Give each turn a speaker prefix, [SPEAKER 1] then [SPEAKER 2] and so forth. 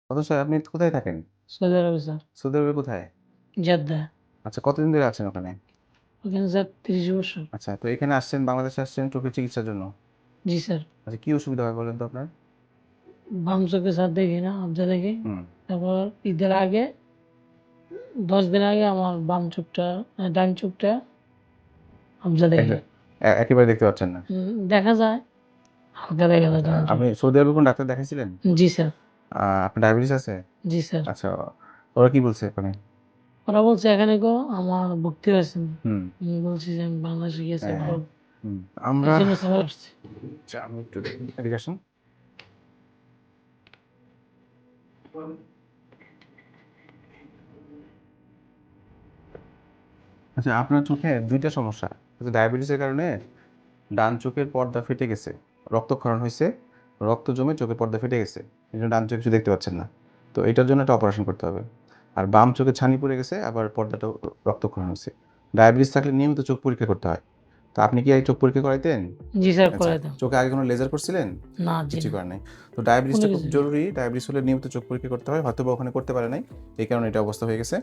[SPEAKER 1] অথচ আপনি কোথায় থাকেন?
[SPEAKER 2] সৌদি আরবে স্যার।
[SPEAKER 1] সৌদি আরবে কোথায়?
[SPEAKER 2] জেদ্দা।
[SPEAKER 1] আচ্ছা, কতদিন ধরে আছেন ওখানে?
[SPEAKER 2] ওখানে স্যার ৩০ বছর।
[SPEAKER 1] আচ্ছা, তো এখানে আসছেন, বাংলাদেশে আসছেন চোখের চিকিৎসার জন্য।
[SPEAKER 2] জি স্যার।
[SPEAKER 1] আচ্ছা, কি অসুবিধা হয় বলেন তো আপনার?
[SPEAKER 2] বাম চোখে স্যার দেখি না, আবজা দেখি।
[SPEAKER 1] হুম।
[SPEAKER 2] তারপর ঈদের আগে ১০ দিন আগে আমার বাম চোখটা ডান চোখটা আবজা দেখি।
[SPEAKER 1] একেবারে দেখতে পাচ্ছেন না।
[SPEAKER 2] দেখা যায়, হালকা দেখা যায়
[SPEAKER 1] আচ্ছা,
[SPEAKER 2] ডান চোখ।
[SPEAKER 1] আপনি সৌদি আরবে কোন ডাক্তার দেখাইছিলেন?
[SPEAKER 2] জি স্যার।
[SPEAKER 1] আপনার ডায়াবেটিস আছে?
[SPEAKER 2] জি স্যার।
[SPEAKER 1] আচ্ছা, ওরা কি বলছে ওখানে?
[SPEAKER 2] ওরা বলছে এখানে আমার ভর্তি হয়েছেন।
[SPEAKER 1] হুম।
[SPEAKER 2] আমি বলছি যে আমি বাংলাদেশে গিয়েছি
[SPEAKER 1] হ্যাঁ,
[SPEAKER 2] ভালো।
[SPEAKER 1] হুম।
[SPEAKER 2] এই
[SPEAKER 1] আমরা
[SPEAKER 2] জন্য স্যার আসছি।
[SPEAKER 1] আচ্ছা, আমি একটু দেখি। এদিকে আসুন। আচ্ছা, আপনার চোখে ২ টা সমস্যা। ডায়াবেটিসের কারণে ডান চোখের পর্দা ফেটে গেছে। রক্তক্ষরণ হইছে, রক্ত জমে চোখের পর্দা ফেটে গেছে। এজন্য ডান চোখে কিছু দেখতে পাচ্ছেন না। তো এটার জন্য একটা অপারেশন করতে হবে। আর বাম চোখে ছানি পড়ে গেছে, আবার পর্দাটাও রক্তক্ষরণ হইছে। ডায়াবেটিস থাকলে নিয়মিত চোখ পরীক্ষা করতে হয়। তো আপনি কি এই চোখ পরীক্ষা করাইতেন?
[SPEAKER 2] জি স্যার,
[SPEAKER 1] আচ্ছা,
[SPEAKER 2] করাই দাও।
[SPEAKER 1] চোখে আগে কোনো লেজার করছিলেন?
[SPEAKER 2] না, জি
[SPEAKER 1] কিছুই
[SPEAKER 2] না।
[SPEAKER 1] করেন নাই। তো
[SPEAKER 2] কোনো
[SPEAKER 1] ডায়াবেটিসটা খুব
[SPEAKER 2] কিছু না।
[SPEAKER 1] জরুরি। ডায়াবেটিস হলে নিয়মিত চোখ পরীক্ষা করতে হয়। হয়তোবা ওখানে করতে পারে নাই। এই কারণে এটা অবস্থা হয়ে গেছে।